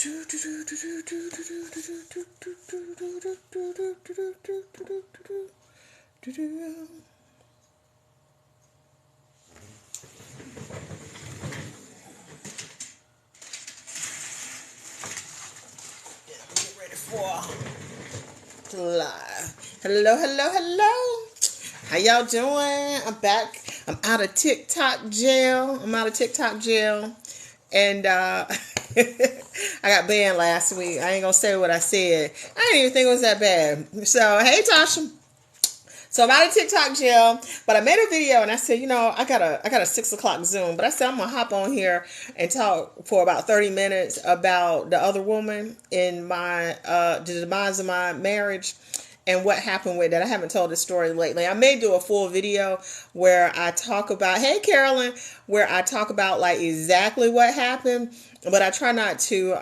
Live. Hello. How y'all doing? I'm back. I'm out of TikTok jail. And I got banned last week. I ain't gonna say what I said. I didn't even think it was that bad. So, hey Tasha. So I'm out of TikTok jail, but I made a video and I said, I got a 6 o'clock Zoom, but I said I'm gonna hop on here and talk for about 30 minutes about the other woman in my the demise of my marriage and what happened with that. I haven't told this story lately. I may do a full video where I talk about, hey Carolyn, where I talk about like exactly what happened, but I try not to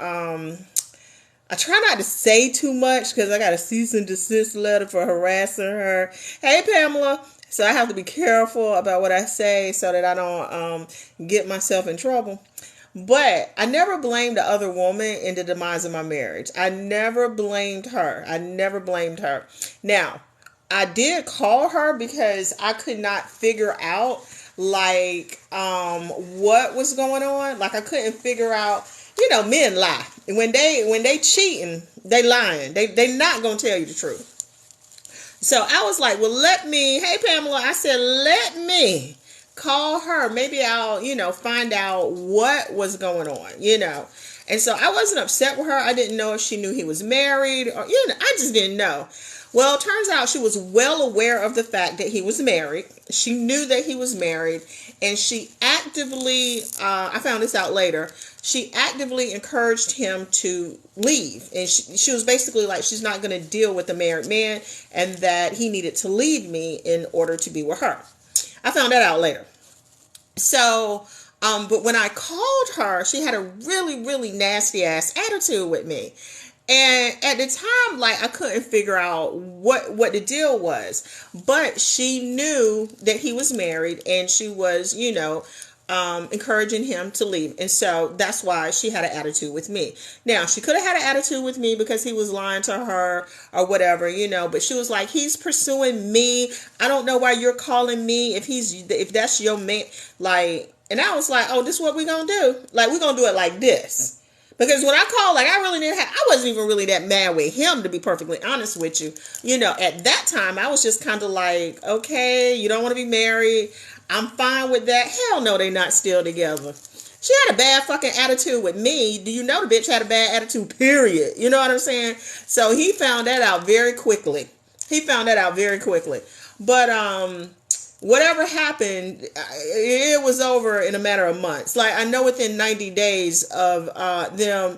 say too much because I got a cease and desist letter for harassing her. Hey, Pamela. So I have to be careful about what I say so that I don't get myself in trouble. But I never blamed the other woman in the demise of my marriage. I never blamed her. Now, I did call her because I could not figure out what was going on. Like I couldn't figure out. Men lie. When they cheating, they lying. They not gonna tell you the truth. So I was like, well, hey Pamela, I said, let me call her. Maybe I'll, find out what was going on, And so I wasn't upset with her. I didn't know if she knew he was married or, I just didn't know. Well, it turns out she was well aware of the fact that he was married. She knew that he was married, and she actively, I found this out later, she actively encouraged him to leave. And she was basically like, she's not going to deal with a married man, and that he needed to leave me in order to be with her. I found that out later. So, but when I called her, she had a really, really nasty ass attitude with me. And at the time, I couldn't figure out what the deal was. But she knew that he was married, and she was, encouraging him to leave. And so that's why she had an attitude with me. Now, she could have had an attitude with me because he was lying to her or whatever, but she was like, he's pursuing me. I don't know why you're calling me if that's your man. And I was like, oh, this is what we're going to do. We're going to do it like this. Because when I called, I wasn't even really that mad with him, to be perfectly honest with you. At that time, I was just kind of like, okay, you don't want to be married. I'm fine with that. Hell no, they not still together. She had a bad fucking attitude with me. Do you know the bitch had a bad attitude, period? You know what I'm saying? So he found that out very quickly. But, whatever happened, it was over in a matter of months. I know within 90 days of him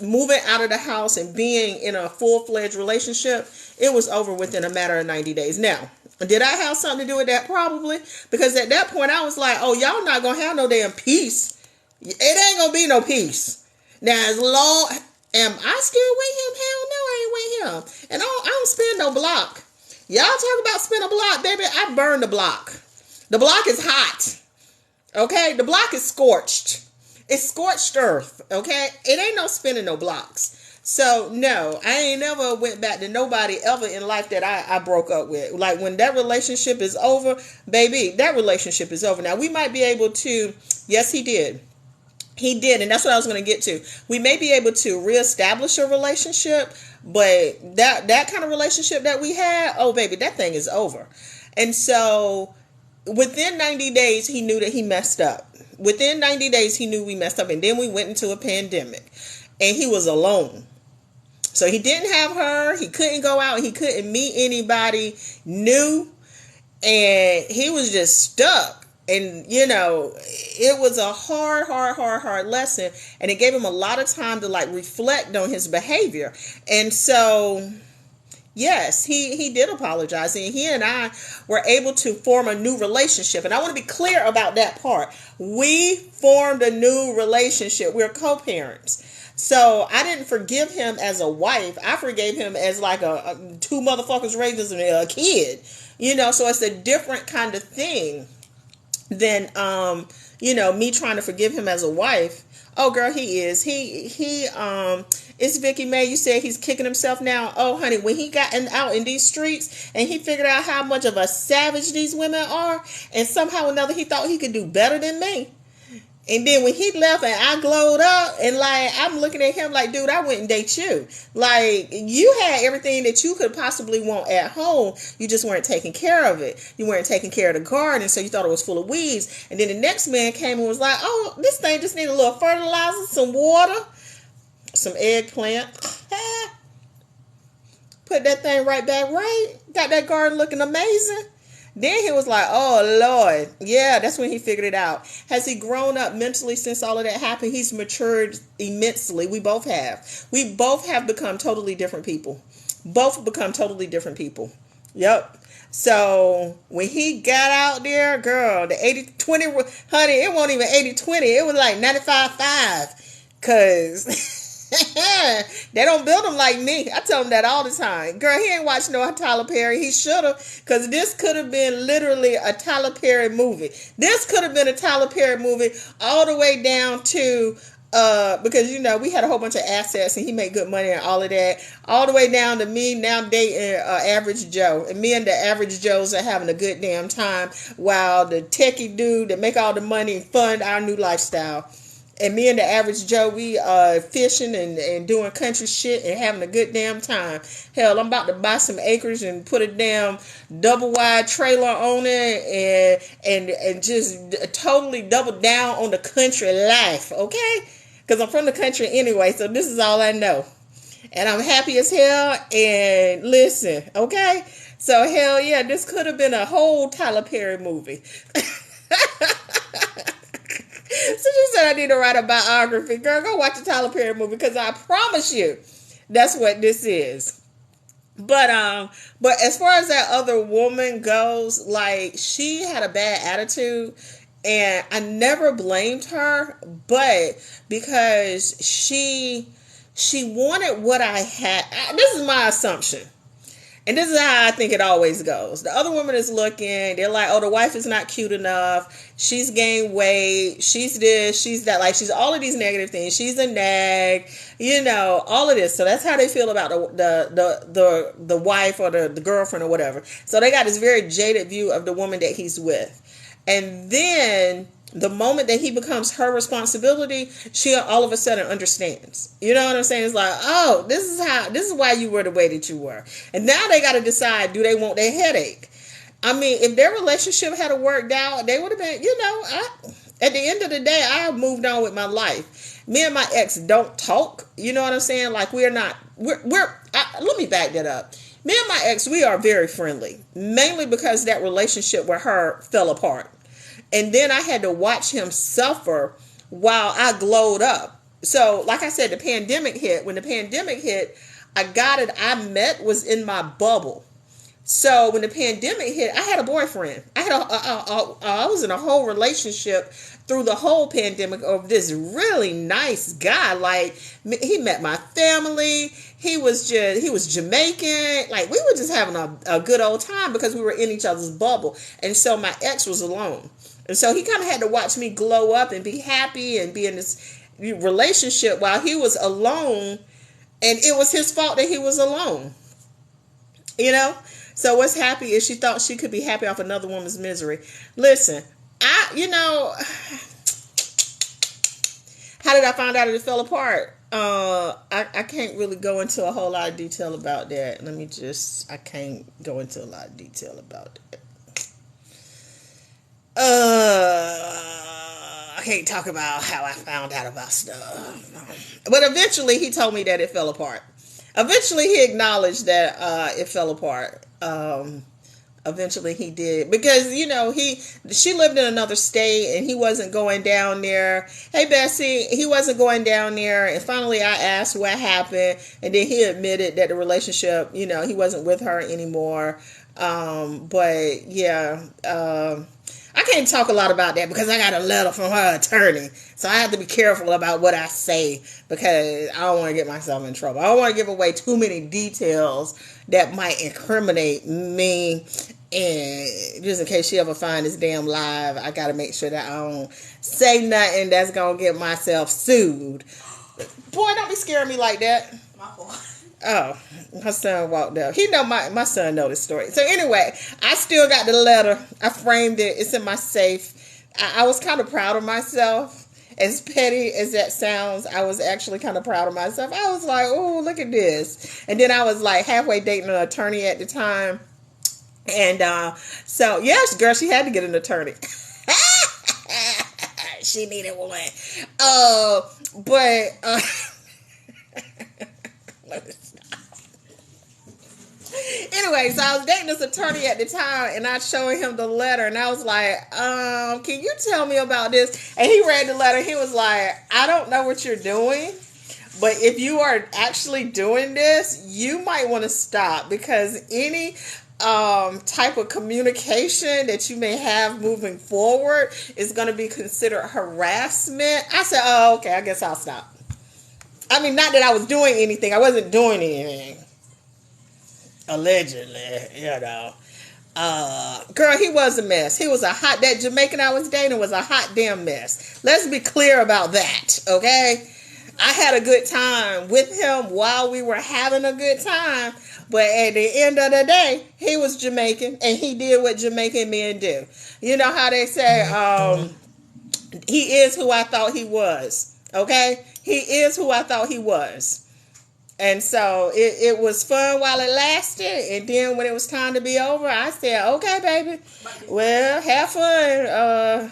moving out of the house and being in a full-fledged relationship, it was over within a matter of 90 days. Now, did I have something to do with that? Probably. Because at that point, I was like, oh, y'all not going to have no damn peace. It ain't going to be no peace. Now, as long, am I still with him? Hell no, I ain't with him. And I don't spin no block. Y'all talk about spin a block, baby. I burn the block. The block is hot. Okay? The block is scorched. It's scorched earth. Okay? It ain't no spinning no blocks. So, no, I ain't never went back to nobody ever in life that I broke up with. When that relationship is over, baby, that relationship is over. Now, we might be able to, yes, he did. He did, and that's what I was going to get to. We may be able to reestablish a relationship, but that kind of relationship that we had, oh, baby, that thing is over. And so within 90 days, he knew that he messed up. Within 90 days, he knew we messed up, and then we went into a pandemic, and he was alone. So he didn't have her. He couldn't go out. He couldn't meet anybody new, and he was just stuck. And, it was a hard lesson. And it gave him a lot of time to reflect on his behavior. And so, yes, he did apologize. And he and I were able to form a new relationship. And I want to be clear about that part. We formed a new relationship. We're co-parents. So I didn't forgive him as a wife. I forgave him as a two motherfuckers raising a kid. So it's a different kind of thing than, me trying to forgive him as a wife. Oh, girl, he is. It's Vicky May. You said he's kicking himself now. Oh, honey, when he got out in these streets and he figured out how much of a savage these women are, and somehow or another he thought he could do better than me. And then when he left and I glowed up and like I'm looking at him like, dude, I wouldn't date you. Like you had everything that you could possibly want at home. You just weren't taking care of it. You weren't taking care of the garden, so you thought it was full of weeds. And then the next man came and was like, oh, this thing just needs a little fertilizer, some water, some eggplant. Put that thing right back right. Got that garden looking amazing. Then he was like, oh, Lord. Yeah, that's when he figured it out. Has he grown up mentally since all of that happened? He's matured immensely. We both have. We both have become totally different people. Both become totally different people. Yep. So when he got out there, girl, the 80-20, honey, it wasn't even 80-20. It was like 95-5. Because... they don't build them like me. I tell them that all the time. Girl, he ain't watched no Tyler Perry. He should have, because this could have been literally a Tyler Perry movie. This could have been a Tyler Perry movie all the way down to because you know we had a whole bunch of assets and he made good money and all of that, all the way down to me now dating Average Joe, and me and the Average Joes are having a good damn time while the techie dude that make all the money fund our new lifestyle. And me and the Average Joe, we fishing and doing country shit and having a good damn time. Hell, I'm about to buy some acres and put a damn double wide trailer on it and just totally double down on the country life, okay? Because I'm from the country anyway, so this is all I know. And I'm happy as hell. And listen, okay? So hell yeah, this could have been a whole Tyler Perry movie. So you said I need to write a biography. Girl, go watch the Tyler Perry movie because I promise you that's what this is. But as far as that other woman goes, like she had a bad attitude and I never blamed her, but because she wanted what I had. This is my assumption. And this is how I think it always goes. The other woman is looking. They're like, oh, the wife is not cute enough. She's gained weight. She's this. She's that. Like, she's all of these negative things. She's a nag. You know, all of this. So that's how they feel about the wife or the girlfriend or whatever. So they got this very jaded view of the woman that he's with. And then the moment that he becomes her responsibility, she all of a sudden understands. You know what I'm saying? It's like, oh, this is why you were the way that you were. And now they got to decide, do they want their headache? I mean, if their relationship had worked out, they would have been, you know, at the end of the day, I have moved on with my life. Me and my ex don't talk. You know what I'm saying? Like let me back that up. Me and my ex, we are very friendly, mainly because that relationship with her fell apart. And then I had to watch him suffer while I glowed up. So, like I said, the pandemic hit. When the pandemic hit, I met was in my bubble. So when the pandemic hit, I had a boyfriend. I was in a whole relationship through the whole pandemic of this really nice guy. Like he met my family. He was Jamaican. Like we were just having a good old time because we were in each other's bubble. And so my ex was alone. And so he kind of had to watch me glow up and be happy and be in this relationship while he was alone. And it was his fault that he was alone. You know? So what's happy is she thought she could be happy off another woman's misery. Listen, how did I find out it fell apart? I can't really go into a whole lot of detail about that. I can't go into a lot of detail about that. I can't talk about how I found out about stuff. But eventually he told me that it fell apart. Eventually he acknowledged that it fell apart. Eventually he did. Because, you know, she lived in another state and he wasn't going down there. Hey, Bessie, he wasn't going down there. And finally I asked what happened. And then he admitted that the relationship, you know, he wasn't with her anymore. But yeah, I can't talk a lot about that because I got a letter from her attorney. So I have to be careful about what I say because I don't want to get myself in trouble. I don't want to give away too many details that might incriminate me And just in case she ever find this damn live, I gotta make sure that I don't say nothing that's gonna get myself sued. Boy, don't be scaring me like that. My fault. Oh, my son walked up. He know my son know the story. So anyway, I still got the letter. I framed it. It's in my safe. I was kind of proud of myself. As petty as that sounds, I was actually kind of proud of myself. I was like, oh, look at this. And then I was like halfway dating an attorney at the time. And so, yes, girl, she had to get an attorney. She needed one. But anyway, so I was dating this attorney at the time, and I showed him the letter, and I was like, can you tell me about this? And he read the letter. He was like, I don't know what you're doing, but if you are actually doing this, you might want to stop, because any type of communication that you may have moving forward is going to be considered harassment. I said, oh, okay, I guess I'll stop. I mean, not that I was doing anything. I wasn't doing anything. Allegedly, you know. Girl, he was a mess. He was that Jamaican I was dating was a hot damn mess. Let's be clear about that, okay? I had a good time with him while we were having a good time, but at the end of the day, he was Jamaican, and he did what Jamaican men do. You know how they say, he is who I thought he was, okay? He is who I thought he was. And so it was fun while it lasted, and then when it was time to be over, I said, okay, baby, well, have fun.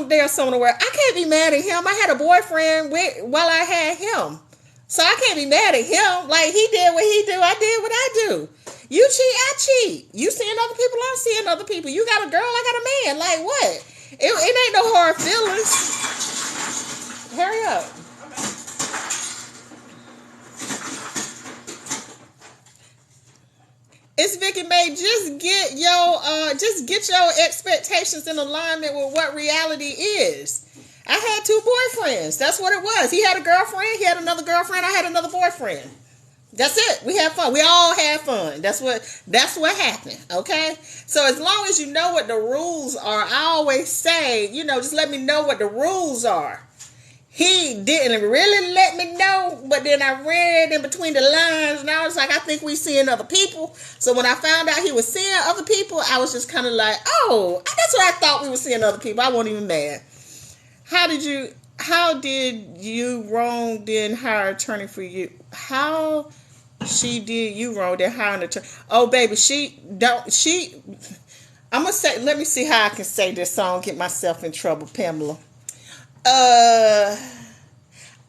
There's someone where I can't be mad at him. I had a boyfriend while I had him. So I can't be mad at him. Like, he did what he do, I did what I do. You cheat, I cheat. You seeing other people, I'm seeing other people. You got a girl, I got a man. Like, what? It ain't no hard feelings. Hurry up. It's Vicky Mae. Just get your expectations in alignment with what reality is. I had 2 boyfriends. That's what it was. He had a girlfriend. He had another girlfriend. I had another boyfriend. That's it. We had fun. We all had fun. That's what happened. Okay. So as long as you know what the rules are, I always say, just let me know what the rules are. He didn't really let me know, but then I read in between the lines, and I was like, I think we seeing other people. So when I found out he was seeing other people, I was just kind of like, oh, that's what I thought, we were seeing other people. I wasn't even mad. How did you wrong then hire an attorney for you? How she did you wrong then hire an attorney? Oh, baby, I'm going to say, let me see how I can say this so I don't get myself in trouble, Pamela. I'm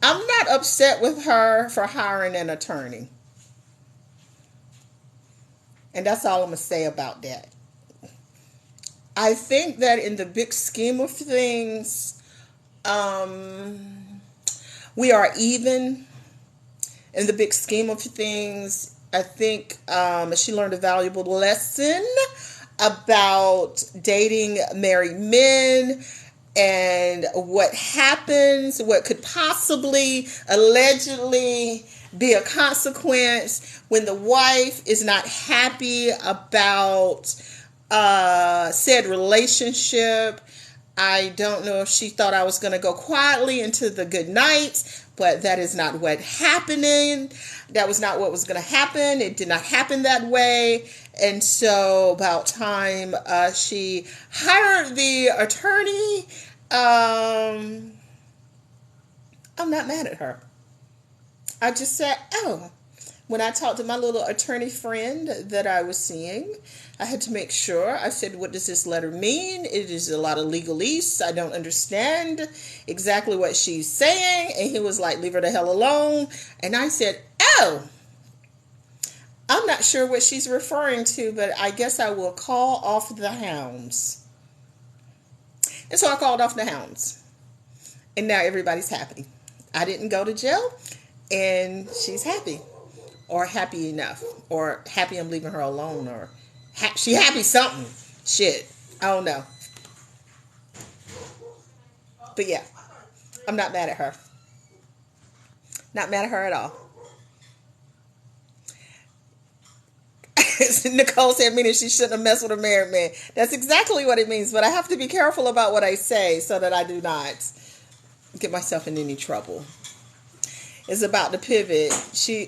not upset with her for hiring an attorney. And that's all I'm going to say about that. I think that in the big scheme of things, we are even. In the big scheme of things, I think she learned a valuable lesson about dating married men, and what happens, what could possibly, allegedly be a consequence when the wife is not happy about said relationship. I don't know if she thought I was going to go quietly into the good night, but that is not what happening. That was not what was going to happen. It did not happen that way. And so about time she hired the attorney. I'm not mad at her. I just said, when I talked to my little attorney friend that I was seeing, I had to make sure. I said, what does this letter mean? It is a lot of legalese. I don't understand exactly what she's saying. And he was like, leave her the hell alone. And I said, I'm not sure what she's referring to, but I guess I will call off the hounds. And so I called off the hounds. And now everybody's happy. I didn't go to jail, and she's happy. Or happy enough. Or happy I'm leaving her alone. Or she happy something. Shit. I don't know. But yeah. I'm not mad at her. Not mad at her at all. Nicole said, meaning she shouldn't have messed with a married man. That's exactly what it means. But I have to be careful about what I say so that I do not get myself in any trouble. Is about to pivot.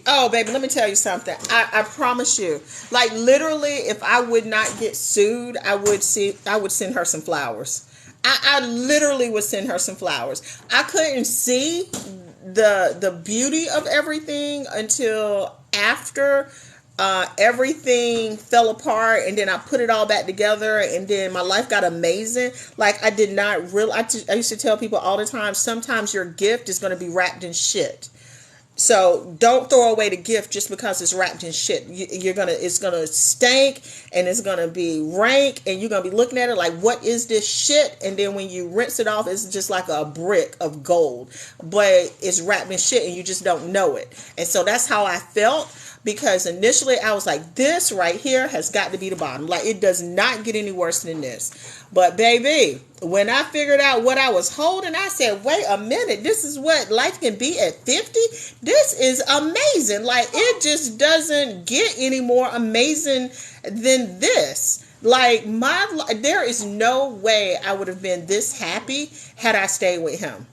Oh baby, let me tell you something. I promise you, like literally, if I would not get sued, I would send her some flowers. I literally would send her some flowers. I couldn't see the beauty of everything until after everything fell apart, and then I put it all back together, and then my life got amazing. Like I did not realize. I used to tell people all the time, sometimes your gift is going to be wrapped in shit. So don't throw away the gift just because it's wrapped in shit. It's gonna stink, and it's gonna be rank, and you're gonna be looking at it like, what is this shit? And then when you rinse it off, it's just like a brick of gold, but it's wrapped in shit, and you just don't know it. And so that's how I felt, because initially I was like, this right here has got to be the bottom. Like it does not get any worse than this. But baby, when I figured out what I was holding, I said, wait a minute, this is what life can be at 50? This is amazing. Like it just doesn't get any more amazing than this. Like there is no way I would have been this happy had I stayed with him.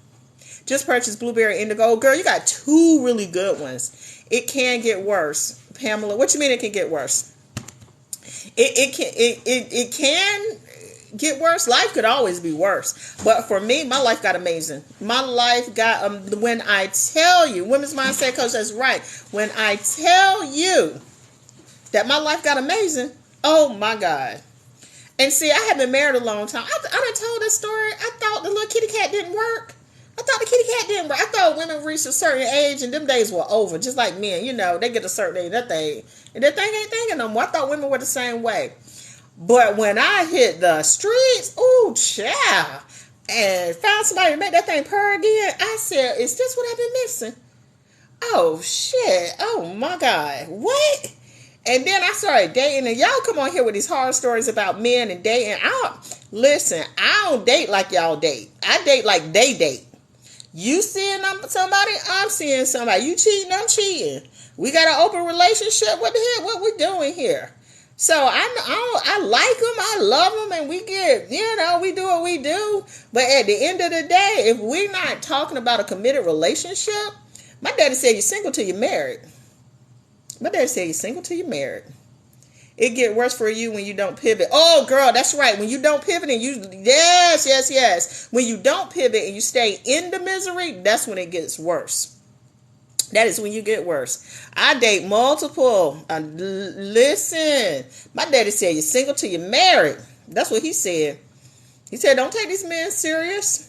Just purchased Blueberry Indigo. Girl, you got 2 really good ones. It can get worse. Pamela, what you mean it can get worse? It can get worse. Life could always be worse. But for me, my life got amazing. My life got, when I tell you, Women's Mindset Coach, that's right. When I tell you that my life got amazing, oh my God. And see, I have been married a long time. I done told this story. I thought the little kitty cat didn't work. I thought the kitty cat didn't work. I thought women reached a certain age and them days were over. Just like men, they get a certain age. That thing ain't thinking no more. I thought women were the same way. But when I hit the streets, ooh, child, and found somebody to make that thing purr again, I said, is this what I've been missing? Oh, shit. Oh, my God. What? And then I started dating, and y'all come on here with these horror stories about men and dating. Listen, I don't date like y'all date. I date like they date. You seeing somebody, I'm seeing somebody. You cheating, I'm cheating. We got an open relationship. What the hell? What we doing here? So I like them, I love them, and we get, we do what we do. But at the end of the day, if we're not talking about a committed relationship, my daddy said you're single till you're married. My daddy said you're single till you're married. It get worse for you when you don't pivot. Oh, girl, that's right. When you don't pivot and yes. When you don't pivot and you stay in the misery, that's when it gets worse. That is when you get worse. I date multiple. Listen, my daddy said you're single till you're married. That's what he said. He said, don't take these men serious.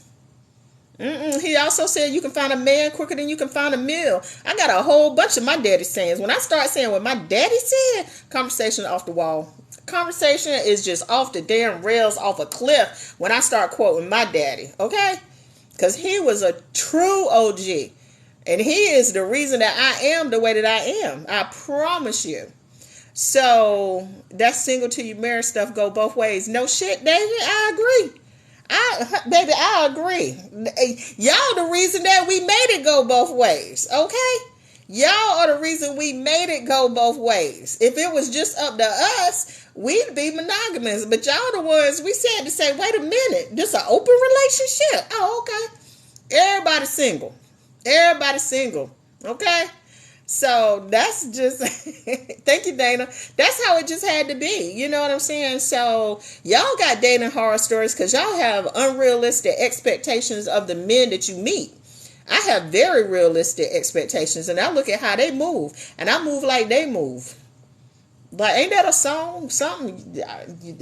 He also said you can find a man quicker than you can find a meal. I got a whole bunch of my daddy sayings. When I start saying what my daddy said, conversation off the wall. Conversation is just off the damn rails, off a cliff when I start quoting my daddy, okay? Because he was a true OG. And he is the reason that I am the way that I am. I promise you. So that single till you marry stuff go both ways. No shit, David. I agree. Baby, I agree. Y'all the reason that we made it go both ways, okay? Y'all are the reason we made it go both ways. If it was just up to us, we'd be monogamous. But y'all the ones we said to say, wait a minute, this an open relationship. Oh, okay. Everybody's single. Everybody's single, okay? So that's just, thank you, Dana. That's how it just had to be. You know what I'm saying? So y'all got dating horror stories because y'all have unrealistic expectations of the men that you meet. I have very realistic expectations, and I look at how they move, and I move like they move. But ain't that a song? Something,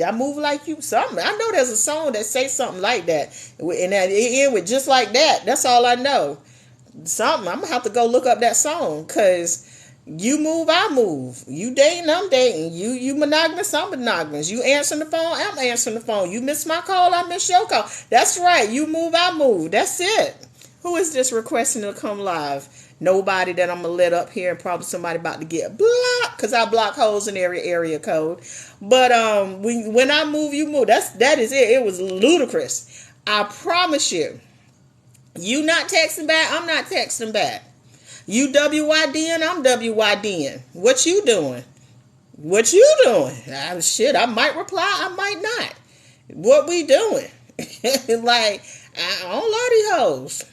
I move like you. Something. I know there's a song that says something like that, and that it end with just like that. That's all I know. Something. I'm gonna have to go look up that song, because you move, I move. You dating, I'm dating. You monogamous, I'm monogamous. You answering the phone, I'm answering the phone. You miss my call, I miss your call. That's right. You move, I move. That's it. Who is this requesting to come live? Nobody that I'm gonna let up here, and probably somebody about to get blocked, because I block holes in every area code. But when I move, you move. That is it. It was ludicrous. I promise you. You not texting back, I'm not texting back. You WYDing, I'm WYDing. What you doing? What you doing? Shit, I might reply, I might not. What we doing? Like, I don't love these hoes.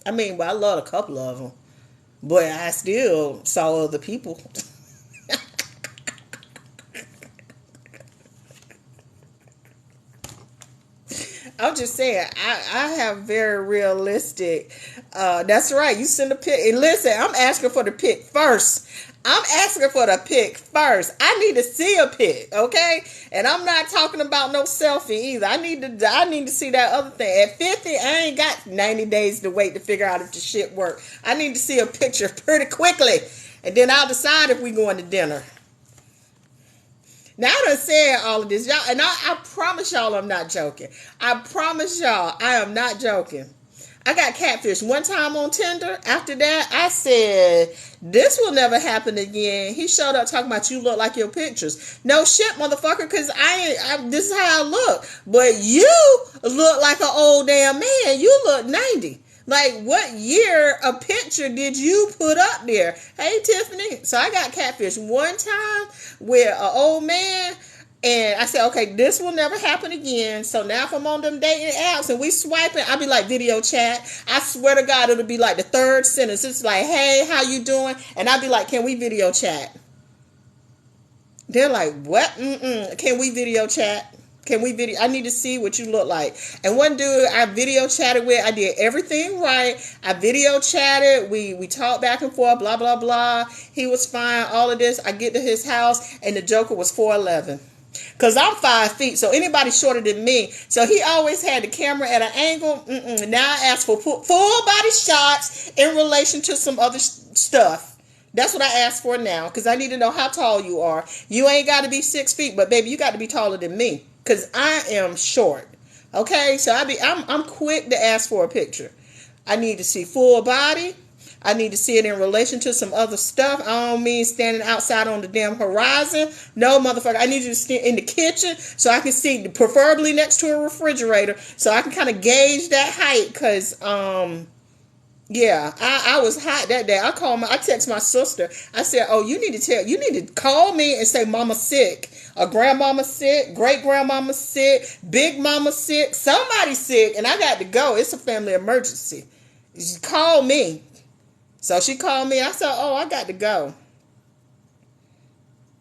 I mean, well, I love a couple of them, but I still saw other people. I'm just saying, I have very realistic. That's right. You send a pic. And listen, I'm asking for the pic first. I'm asking for the pic first. I need to see a pic, okay? And I'm not talking about no selfie either. I need to see that other thing. At 50, I ain't got 90 days to wait to figure out if the shit work. I need to see a picture pretty quickly. And then I'll decide if we going to dinner. Now, I done said all of this, y'all, and I promise y'all I'm not joking. I promise y'all I am not joking. I got catfish one time on Tinder. After that, I said, this will never happen again. He showed up talking about you look like your pictures. No shit, motherfucker, because this is how I look. But you look like an old damn man. You look 90. Like, what year a picture did you put up there? Hey, Tiffany. So I got catfish one time with an old man. And I said, okay, this will never happen again. So now if I'm on them dating apps and we swiping, I'll be like video chat. I swear to God, it'll be like the third sentence. It's like, hey, how you doing? And I'll be like, can we video chat? They're like, what? Can we video chat? Can we video? I need to see what you look like. And one dude I video chatted with, I did everything right. I video chatted. We talked back and forth, blah, blah, blah. He was fine, all of this. I get to his house, and the joker was 4'11". Because I'm 5 feet, so anybody shorter than me. So he always had the camera at an angle. Now I ask for full body shots in relation to some other stuff. That's what I ask for now, because I need to know how tall you are. You ain't got to be 6 feet, but baby, you got to be taller than me, because I am short. Okay, so I'm quick to ask for a picture. I need to see full body. I need to see it in relation to some other stuff. I don't mean standing outside on the damn horizon. No, motherfucker. I need you to stand in the kitchen so I can see, preferably next to a refrigerator, so I can kind of gauge that height. Because, yeah, I was hot that day. I text my sister. I said, oh, you need to call me and say mama sick. Or grandmama sick, great grandmama sick, big mama sick, somebody sick, and I got to go. It's a family emergency. She called me. So she called me. I said, oh, I got to go.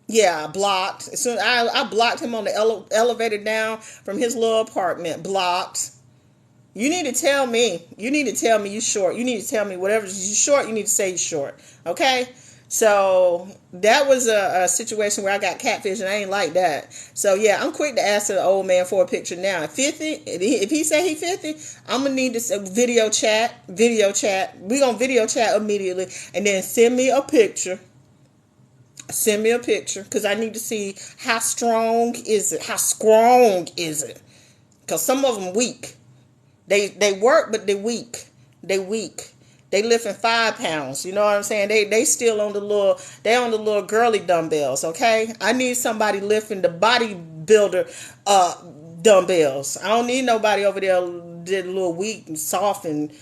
Yeah, blocked. As soon I blocked him on the elevator down from his little apartment. Blocked. You need to tell me. You need to tell me you short. You need to tell me whatever. You short, you need to say you short. Okay? So that was a situation where I got catfish, and I ain't like that. So yeah, I'm quick to ask the old man for a picture now. 50, if he say he 50, I'm gonna need to video chat. We gonna video chat immediately, and then send me a picture. Send me a picture, because I need to see how strong is it. How strong is it? Because some of them weak. They work, but they weak. They lifting 5 pounds. You know what I'm saying? They still on the little girly dumbbells. Okay, I need somebody lifting the bodybuilder dumbbells. I don't need nobody over there did a little weak and soft and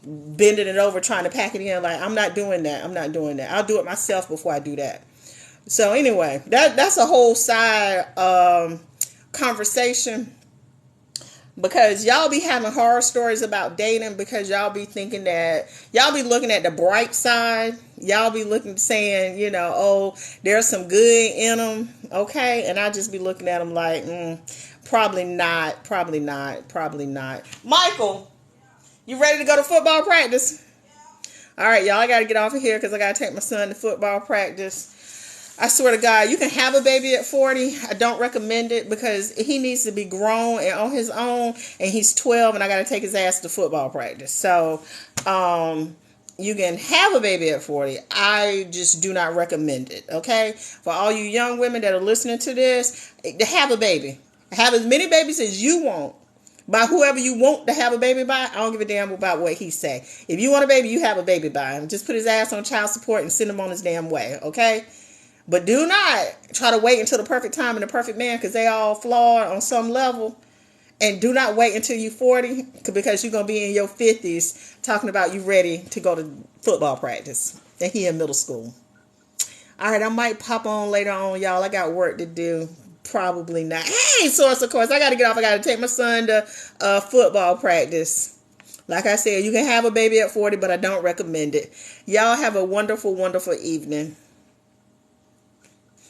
bending it over trying to pack it in. Like, I'm not doing that. I'll do it myself before I do that. So anyway, that's a whole side conversation. Because y'all be having horror stories about dating, because y'all be thinking that, y'all be looking at the bright side. Y'all be saying, oh, there's some good in them. Okay. And I just be looking at them like, probably not. Michael, you ready to go to football practice? All right, y'all, I got to get off of here because I got to take my son to football practice. I swear to God, you can have a baby at 40. I don't recommend it, because he needs to be grown and on his own, and he's 12, and I got to take his ass to football practice. So, you can have a baby at 40. I just do not recommend it, okay? For all you young women that are listening to this, have a baby. Have as many babies as you want. By whoever you want to have a baby by. I don't give a damn about what he say. If you want a baby, you have a baby by him. Just put his ass on child support and send him on his damn way, okay? But do not try to wait until the perfect time and the perfect man, because they all flawed on some level. And do not wait until you're 40, because you're going to be in your 50s talking about you ready to go to football practice. And he in middle school. All right, I might pop on later on, y'all. I got work to do. Probably not. Hey, Source of Course, I got to get off. I got to take my son to football practice. Like I said, you can have a baby at 40, but I don't recommend it. Y'all have a wonderful, wonderful evening.